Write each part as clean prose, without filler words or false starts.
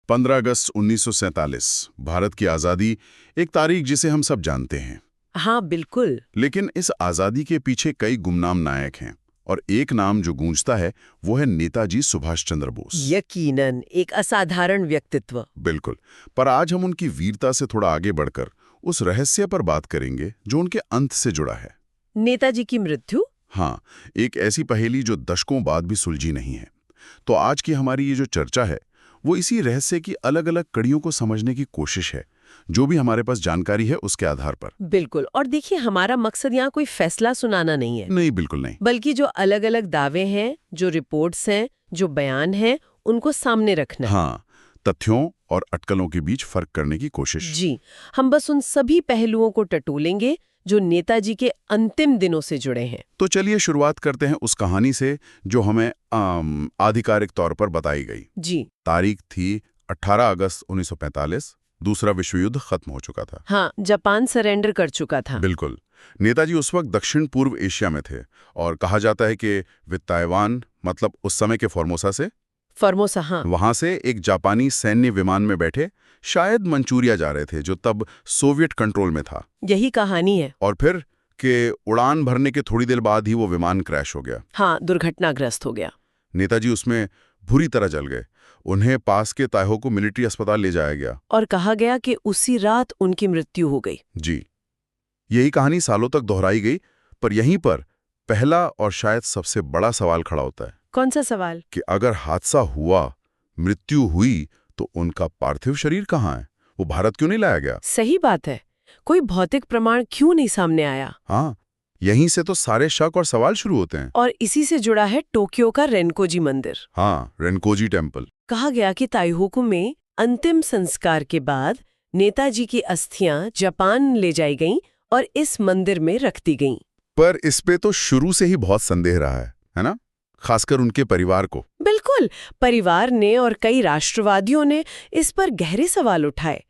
15 अगस्त 1947 भारत की आज़ादी, एक तारीख जिसे हम सब जानते हैं। हाँ बिल्कुल। लेकिन इस आज़ादी के पीछे कई गुमनाम नायक हैं और एक नाम जो गूंजता है वो है नेताजी सुभाष चंद्र बोस। यकीनन एक असाधारण व्यक्तित्व। बिल्कुल। पर आज हम उनकी वीरता से थोड़ा आगे बढ़कर उस रहस्य पर बात करेंगे जो उनके अंत से जुड़ा है। नेताजी की मृत्यु? हाँ, एक ऐसी पहेली जो दशकों बाद भी सुलझी नहीं है। तो आज की हमारी ये जो चर्चा है वो इसी रहस्य की अलग अलग कड़ियों को समझने की कोशिश है, जो भी हमारे पास जानकारी है उसके आधार पर। बिल्कुल। और देखिए, हमारा मकसद यहाँ कोई फैसला सुनाना नहीं है। नहीं, बिल्कुल नहीं। बल्कि जो अलग अलग दावे हैं, जो रिपोर्ट्स हैं, जो बयान हैं, उनको सामने रखना। हाँ, तथ्यों और अटकलों के बीच फर्क करने की कोशिश। जी, हम बस उन सभी पहलुओं को टटोलेंगे जो नेताजी के अंतिम दिनों से जुड़े हैं। तो चलिए शुरुआत करते हैं उस कहानी से जो हमें आधिकारिक तौर पर बताई गई। जी। तारीख थी 18 अगस्त 1945। दूसरा विश्व युद्ध खत्म हो चुका था। हाँ, जापान सरेंडर कर चुका था। बिल्कुल। नेताजी उस वक्त दक्षिण पूर्व एशिया में थे और कहा जाता है कि वे ताइवान, मतलब उस समय के फॉर्मोसा से, हाँ। वहां से एक जापानी सैन्य विमान में बैठे शायद मंचूरिया जा रहे थे, जो तब सोवियत कंट्रोल में था। यही कहानी है। और फिर के उड़ान भरने के थोड़ी देर बाद ही वो विमान क्रैश हो गया। हाँ, दुर्घटनाग्रस्त हो गया। नेताजी उसमें बुरी तरह जल गए। उन्हें पास के ताइहो मिलिट्री अस्पताल ले जाया गया और कहा गया कि उसी रात उनकी मृत्यु हो गई। जी। यही कहानी सालों तक दोहराई गई, पर यहीं पर पहला और शायद सबसे बड़ा सवाल खड़ा होता है। कौन सा सवाल? कि अगर हादसा हुआ, मृत्यु हुई, तो उनका पार्थिव शरीर कहाँ है? वो भारत क्यों नहीं लाया गया? सही बात है। कोई भौतिक प्रमाण क्यों नहीं सामने आया? हाँ, यहीं से तो सारे शक और सवाल शुरू होते हैं। और इसी से जुड़ा है टोक्यो का रेनकोजी मंदिर। हाँ, रेनकोजी टेम्पल। कहा गया कि ताइहोकु में अंतिम संस्कार के बाद नेताजी की अस्थियां जापान ले जाई गईं और इस मंदिर में रख दी गईं। पर इस पे तो शुरू से ही बहुत संदेह रहा है ना? खासकर उनके परिवार को। बिल्कुल। परिवार ने और कई राष्ट्रवादियों ने इस पर गहरे सवाल उठाए।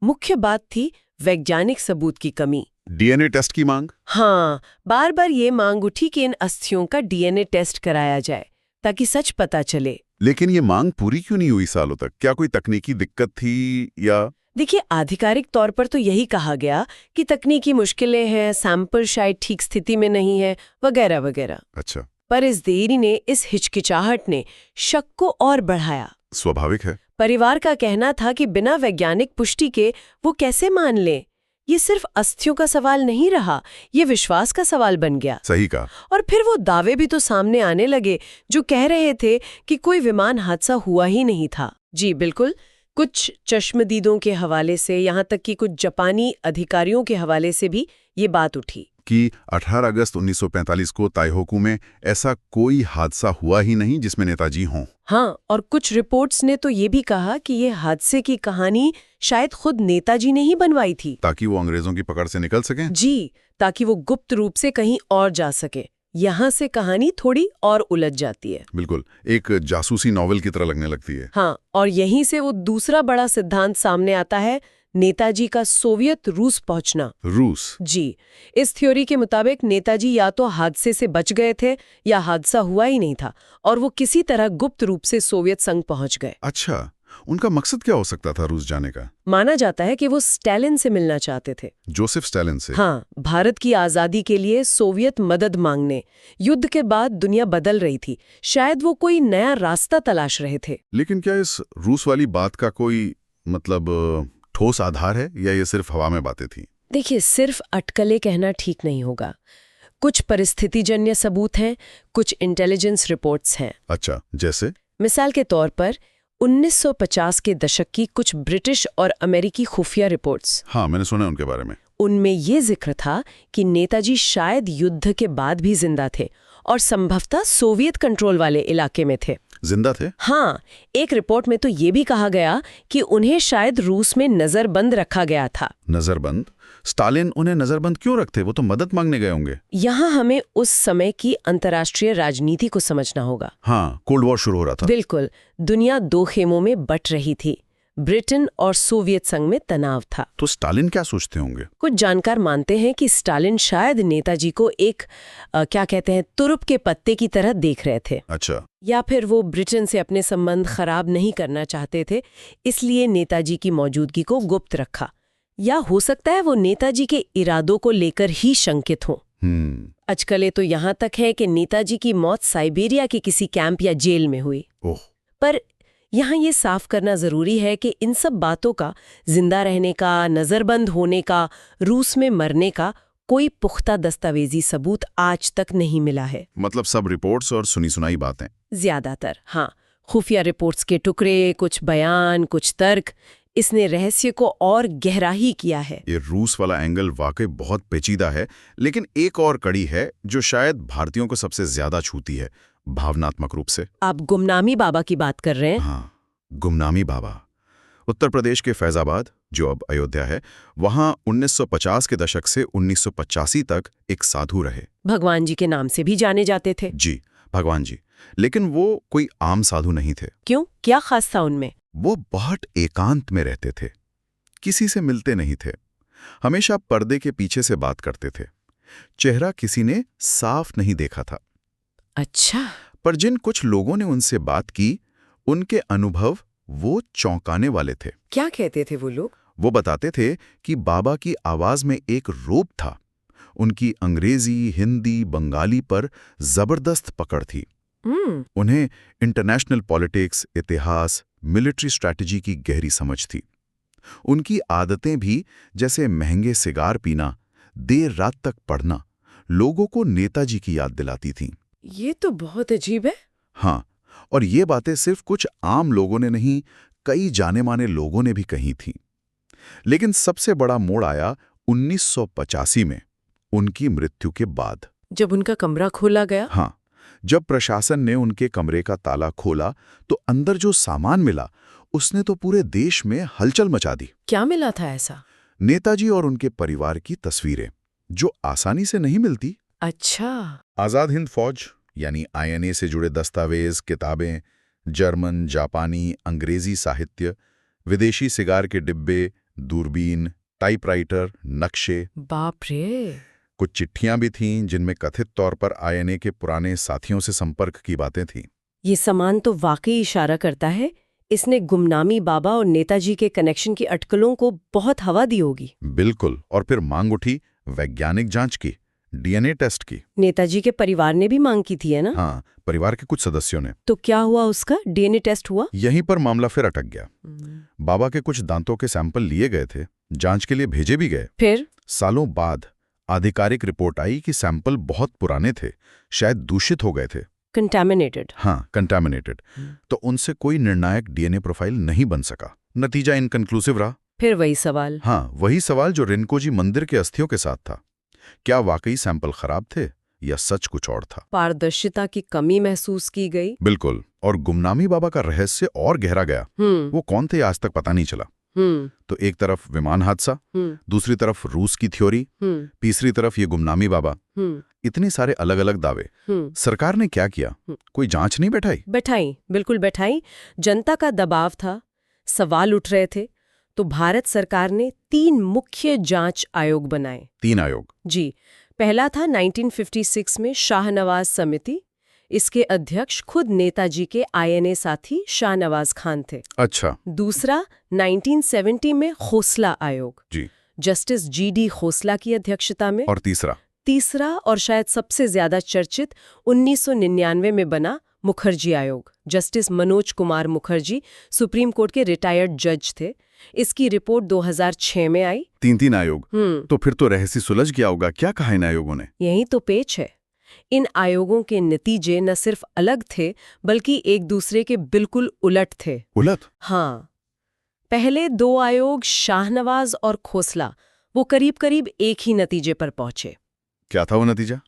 मुख्य बात थी वैज्ञानिक सबूत की कमी। डीएनए टेस्ट की मांग। हाँ, बार बार ये मांग उठी कि इन अस्थियों का डीएनए टेस्ट कराया जाए ताकि सच पता चले। लेकिन ये मांग पूरी क्यों नहीं हुई सालों तक? क्या कोई तकनीकी दिक्कत थी या? देखिए, आधिकारिक तौर पर तो यही कहा गया कि तकनीकी मुश्किलें हैं, सैंपल शायद ठीक स्थिति में नहीं है, वगैरह वगैरह। अच्छा। पर इस देरी ने, इस हिचकिचाहट ने शक को और बढ़ाया। स्वाभाविक है। परिवार का कहना था कि बिना वैज्ञानिक पुष्टि के वो कैसे मान ले। ये सिर्फ अस्थियों का सवाल नहीं रहा, ये विश्वास का सवाल बन गया। सही कहा। और फिर वो दावे भी तो सामने आने लगे जो कह रहे थे कि कोई विमान हादसा हुआ ही नहीं था। जी बिल्कुल। कुछ चश्मदीदों के हवाले से, यहाँ तक कि कुछ जापानी अधिकारियों के हवाले से भी ये बात उठी कि 18 अगस्त 1945 को ताइहोकु में ऐसा कोई हादसा हुआ ही नहीं जिसमें नेताजी हों। हाँ, और कुछ रिपोर्ट्स ने तो ये भी कहा कि ये हादसे की कहानी शायद खुद नेताजी ने ही बनवाई थी, ताकि वो अंग्रेजों की पकड़ से निकल सकें। जी, ताकि वो गुप्त रूप से कहीं और जा सके। यहाँ से कहानी थोड़ी और उलझ जाती है। बिल्कुल, एक जासूसी नॉवेल की तरह लगने लगती है। हाँ, और यहीं से वो दूसरा बड़ा सिद्धांत सामने आता है, नेताजी का सोवियत रूस पहुंचना। रूस? जी। इस थ्योरी के मुताबिक नेताजी या तो हादसे से बच गए थे या हादसा हुआ ही नहीं था और वो किसी तरह गुप्त रूप से सोवियत संघ पहुंच गए। अच्छा, उनका मकसद क्या हो सकता था रूस जाने का? माना जाता है कि वो स्टालिन से मिलना चाहते थे। जोसेफ स्टालिन से? हाँ, भारत की आजादी के लिए सोवियत मदद मांगने। युद्ध के बाद दुनिया बदल रही थी, शायद वो कोई नया रास्ता तलाश रहे थे। लेकिन क्या इस रूस वाली बात का कोई मतलब ठोस आधार है या ये सिर्फ हवा में बातें थी? देखिए, सिर्फ अटकलें कहना ठीक नहीं होगा। कुछ परिस्थितिजन्य सबूत हैं, कुछ इंटेलिजेंस रिपोर्ट्स हैं। अच्छा, जैसे? मिसाल के तौर पर 1950 के दशक की कुछ ब्रिटिश और अमेरिकी खुफिया रिपोर्ट्स। हाँ, मैंने सुना उनके बारे में। उनमें ये जिक्र था कि नेताजी शायद युद्ध के बाद भी जिंदा थे और संभवतः सोवियत कंट्रोल वाले इलाके में थे। जिंदा थे? हाँ, एक रिपोर्ट में तो ये भी कहा गया कि उन्हें शायद रूस में नजरबंद रखा गया था। नजरबंद? स्टालिन उन्हें नजरबंद क्यों रखते? वो तो मदद मांगने गए होंगे। यहाँ हमें उस समय की अंतर्राष्ट्रीय राजनीति को समझना होगा। हाँ, कोल्ड वॉर शुरू हो रहा था। बिल्कुल। दुनिया दो खेमों में बट रही थी। ब्रिटेन और सोवियत संघ में तनाव था। तो स्टालिन क्या सोचते होंगे? कुछ जानकार मानते हैं कि स्टालिन शायद नेताजी को एक क्या कहते हैं तुरुप के पत्ते की तरह देख रहे थे। अच्छा। या फिर वो ब्रिटेन से अपने संबंध खराब नहीं करना चाहते थे, इसलिए नेताजी की मौजूदगी को गुप्त रखा। या हो सकता है वो नेताजी के इरादों को लेकर ही शंकित हों। अचकले तो यहाँ तक है कि नेताजी की मौत साइबेरिया के किसी कैंप या जेल में हुई। पर यहाँ ये साफ करना जरूरी है कि इन सब बातों का, जिंदा रहने का, नजरबंद होने का, रूस में मरने का कोई पुख्ता दस्तावेजी सबूत आज तक नहीं मिला है। मतलब सब रिपोर्ट्स और सुनी सुनाई बातें? ज्यादातर हाँ, खुफिया रिपोर्ट्स के टुकड़े, कुछ बयान, कुछ तर्क। इसने रहस्य को और गहराही किया है। ये रूस वाला एंगल वाकई बहुत पेचीदा है, लेकिन एक और कड़ी है जो शायद भारतीयों को सबसे ज्यादा छूती है, भावनात्मक रूप से। आप गुमनामी बाबा की बात कर रहे हैं? हाँ, गुमनामी बाबा। उत्तर प्रदेश के फैजाबाद, जो अब अयोध्या है, वहां 1950 के दशक से 1985 तक एक साधु रहे। भगवान जी के नाम से भी जाने जाते थे। जी, भगवान जी। लेकिन वो कोई आम साधु नहीं थे। क्यों? क्या खास था उनमें? वो बहुत एकांत में रहते थे, किसी से मिलते नहीं थे, हमेशा पर्दे के पीछे से बात करते थे, चेहरा किसी ने साफ नहीं देखा था। अच्छा। पर जिन कुछ लोगों ने उनसे बात की, उनके अनुभव वो चौंकाने वाले थे। क्या कहते थे वो लोग? वो बताते थे कि बाबा की आवाज में एक रोब था। उनकी अंग्रेजी, हिंदी, बंगाली पर जबरदस्त पकड़ थी। उन्हें इंटरनेशनल पॉलिटिक्स, इतिहास, मिलिट्री स्ट्रैटेजी की गहरी समझ थी। उनकी आदतें भी, जैसे महंगे सिगार पीना, देर रात तक पढ़ना, लोगों को नेताजी की याद दिलाती थीं। ये तो बहुत अजीब है। हाँ, और ये बातें सिर्फ कुछ आम लोगों ने नहीं, कई जाने माने लोगों ने भी कही थीं। लेकिन सबसे बड़ा मोड़ आया 1985 में, उनकी मृत्यु के बाद। जब उनका कमरा खोला गया? हाँ, जब प्रशासन ने उनके कमरे का ताला खोला तो अंदर जो सामान मिला, उसने तो पूरे देश में हलचल मचा दी। क्या मिला था ऐसा? नेताजी और उनके परिवार की तस्वीरें, जो आसानी से नहीं मिलती। अच्छा। आजाद हिंद फौज यानी INA से जुड़े दस्तावेज, किताबें, जर्मन, जापानी, अंग्रेजी साहित्य, विदेशी सिगार के डिब्बे, दूरबीन, टाइपराइटर, नक्शे। बाप रे। कुछ चिट्ठियां भी थीं जिनमें कथित तौर पर INA के पुराने साथियों से संपर्क की बातें थीं। ये सामान तो वाकई इशारा करता है इसने गुमनामी बाबा और नेताजी के कनेक्शन की अटकलों को बहुत हवा दी होगी। बिल्कुल। और फिर मांग उठी वैज्ञानिक जांच की, DNA टेस्ट की। नेताजी के परिवार ने भी मांग की थी, है ना? हाँ, परिवार के कुछ सदस्यों ने। तो क्या हुआ उसका? DNA टेस्ट हुआ? यहीं पर मामला फिर अटक गया। बाबा के कुछ दांतों के सैंपल लिए गए थे, जांच के लिए भेजे भी गए। फिर सालों बाद आधिकारिक रिपोर्ट आई कि सैंपल बहुत पुराने थे, शायद दूषित हो गए थे। कंटैमिनेटेड। हाँ, कंटैमिनेटेड। तो उनसे कोई निर्णायक DNA प्रोफाइल नहीं बन सका। नतीजा इनकन्क्लूसिव रहा। फिर वही सवाल। हाँ, वही सवाल जो रिन्कोजी मंदिर के अस्थियों के साथ था। क्या वाकई सैंपल खराब थे या सच कुछ और था? पारदर्शिता की कमी महसूस की गई। बिल्कुल। और गुमनामी बाबा का रहस्य और गहरा गया। वो कौन थे आज तक पता नहीं चला। तो एक तरफ विमान हादसा, दूसरी तरफ रूस की थ्योरी, तीसरी तरफ ये गुमनामी बाबा। इतने सारे अलग अलग दावे। सरकार ने क्या किया? कोई जांच नहीं बैठाई? बैठाई, बिल्कुल बैठाई। जनता का दबाव था, सवाल उठ रहे थे, तो भारत सरकार ने 3 मुख्य जांच आयोग बनाए। 3 आयोग? जी। पहला था 1956 में शाहनवाज समिति। इसके अध्यक्ष खुद नेताजी के INA साथी शाहनवाज खान थे। अच्छा। दूसरा 1970 में खोसला आयोग, जी, जस्टिस GD खोसला की अध्यक्षता में। और तीसरा और शायद सबसे ज्यादा चर्चित 1999 में बना मुखर्जी आयोग। Justice Manoj Kumar Mukherjee supreme court के रिटायर्ड जज थे। इसकी रिपोर्ट 2006 में आई। 3 आयोग। तो फिर तो रहस्य सुलझ गया होगा। क्या कहा इन आयोगों ने? यही तो पेच है। इन आयोगों के नतीजे न सिर्फ अलग थे, बल्कि एक दूसरे के बिल्कुल उलट थे। उलट? हाँ। पहले 2 आयोग, शाहनवाज और खोसला, वो करीब करीब एक ही नतीजे पर पहुंचे। क्या था वो नतीजा?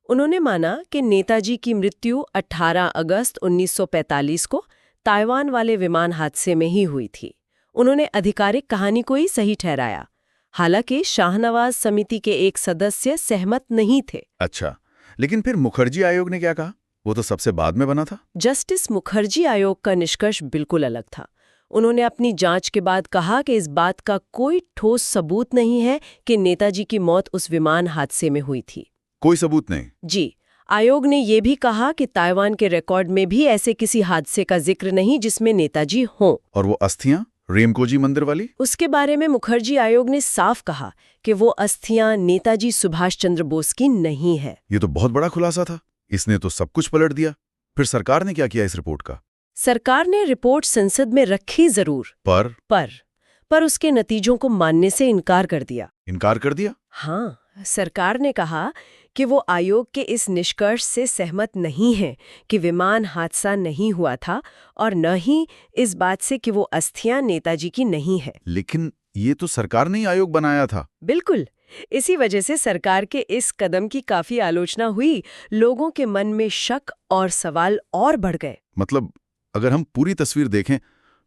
उन्होंने माना कि नेताजी की मृत्यु 18 अगस्त 1945 को ताइवान वाले विमान हादसे में ही हुई थी। उन्होंने आधिकारिक कहानी को ही सही ठहराया। हालांकि शाहनवाज समिति के एक सदस्य सहमत नहीं थे। अच्छा, लेकिन फिर मुखर्जी आयोग ने क्या कहा? वो तो सबसे बाद में बना था। जस्टिस मुखर्जी आयोग का निष्कर्ष बिल्कुल अलग था। उन्होंने अपनी जांच के बाद कहा कि इस बात का कोई ठोस सबूत नहीं है कि नेताजी की मौत उस विमान हादसे में हुई थी। कोई सबूत नहीं? जी। आयोग ने ये भी कहा कि ताइवान के रिकॉर्ड में भी ऐसे किसी हादसे का जिक्र नहीं जिसमें नेताजी हों। और वो अस्थियां रेमकोजी मंदिर वाली? उसके बारे में मुखर्जी आयोग ने साफ कहा कि वो अस्थियां नेताजी सुभाष चंद्र बोस की नहीं है। ये तो बहुत बड़ा खुलासा था। इसने तो सब कुछ पलट दिया। फिर सरकार ने क्या किया इस रिपोर्ट का? सरकार ने रिपोर्ट संसद में रखी जरूर, पर उसके नतीजों को मानने से इनकार कर दिया। इनकार कर दिया? हाँ, सरकार ने कहा कि वो आयोग के इस निष्कर्ष से सहमत नहीं है कि विमान हादसा नहीं हुआ था और न ही इस बात से कि वो अस्थियां नेताजी की नहीं है। लेकिन ये तो सरकार ने ही आयोग बनाया था। बिल्कुल। इसी वजह से सरकार के इस कदम की काफी आलोचना हुई। लोगों के मन में शक और सवाल और बढ़ गए। मतलब अगर हम पूरी तस्वीर देखें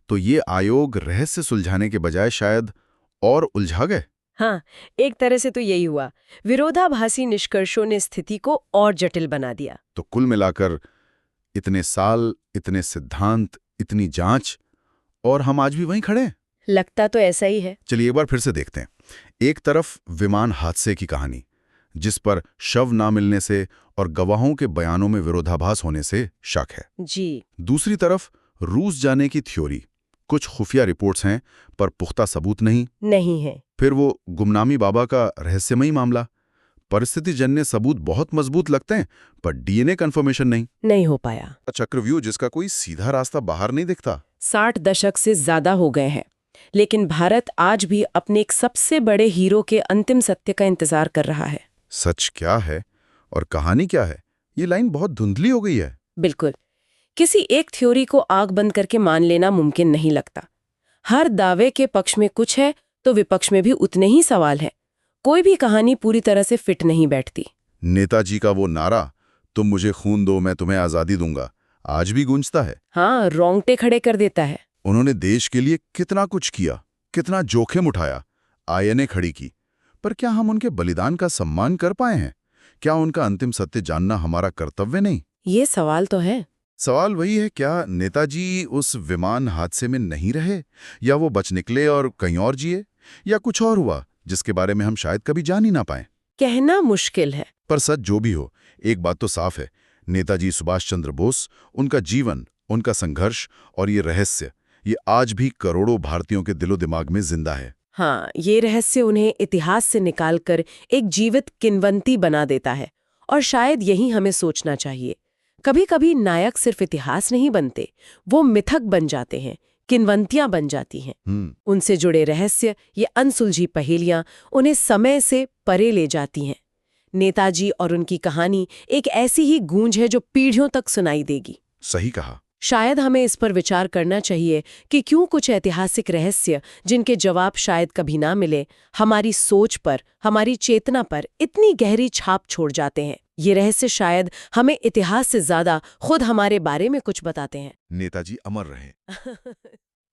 तो ये आयोग रहस्य सुलझाने के बजाय शायद और उलझा गए। हाँ, एक तरह से तो यही हुआ। विरोधाभासी निष्कर्षों ने स्थिति को और जटिल बना दिया। तो कुल मिलाकर इतने साल, इतने सिद्धांत, इतनी जांच, और हम आज भी वहीं खड़े हैं। लगता तो ऐसा ही है। चलिए एक बार फिर से देखते हैं। एक तरफ विमान हादसे की कहानी, जिस पर शव ना मिलने से और गवाहों के बयानों में विरोधाभास होने से शक है। जी। दूसरी तरफ रूस जाने की थ्योरी। कुछ खुफिया रिपोर्ट्स हैं पर पुख्ता सबूत नहीं है। फिर वो गुमनामी बाबा का रहस्यमयी मामला। परिस्थितिजन्य सबूत बहुत मजबूत लगते हैं पर डीएनए कंफर्मेशन नहीं हो पाया। चक्रव्यूह जिसका कोई सीधा रास्ता बाहर नहीं दिखता। 60 दशक से ज्यादा हो गए हैं, लेकिन भारत आज भी अपने एक सबसे बड़े हीरो के अंतिम सत्य का इंतजार कर रहा है। सच क्या है और कहानी क्या है, ये लाइन बहुत धुंधली हो गई है। बिल्कुल। किसी एक थ्योरी को आंख बंद करके मान लेना मुमकिन नहीं लगता। हर दावे के पक्ष में कुछ है तो विपक्ष में भी उतने ही सवाल है। कोई भी कहानी पूरी तरह से फिट नहीं बैठती। नेताजी का वो नारा, तुम मुझे खून दो मैं तुम्हें आजादी दूंगा, आज भी गूंजता है। हाँ, रोंगटे खड़े कर देता है। उन्होंने देश के लिए कितना कुछ किया, कितना जोखिम उठाया, आयनें खड़ी की, पर क्या हम उनके बलिदान का सम्मान कर पाए हैं? क्या उनका अंतिम सत्य जानना हमारा कर्तव्य नहीं? ये सवाल तो है। सवाल वही है, क्या नेताजी उस विमान हादसे में नहीं रहे, या वो बच निकले और कहीं और जिए, या कुछ और हुआ जिसके बारे में हम शायद कभी जान ही ना पाए? कहना मुश्किल है। पर सच जो भी हो, एक बात तो साफ है, नेताजी सुभाष चंद्र बोस, उनका जीवन, उनका संघर्ष और ये रहस्य, ये आज भी करोड़ों भारतीयों के दिलो दिमाग में जिंदा है। हाँ, ये रहस्य उन्हें इतिहास से निकालकर एक जीवित किंवदंती बना देता है, और शायद यही हमें सोचना चाहिए। कभी कभी नायक सिर्फ इतिहास नहीं बनते, वो मिथक बन जाते हैं, किंवदंतियां बन जाती हैं। उनसे जुड़े रहस्य, ये अनसुलझी पहेलियां उन्हें समय से परे ले जाती हैं। नेताजी और उनकी कहानी एक ऐसी ही गूंज है जो पीढ़ियों तक सुनाई देगी। सही कहा। शायद हमें इस पर विचार करना चाहिए कि क्यों कुछ ऐतिहासिक रहस्य, जिनके जवाब शायद कभी ना मिले, हमारी सोच पर, हमारी चेतना पर इतनी गहरी छाप छोड़ जाते हैं। ये रहस्य शायद हमें इतिहास से ज्यादा खुद हमारे बारे में कुछ बताते हैं। नेताजी अमर रहे।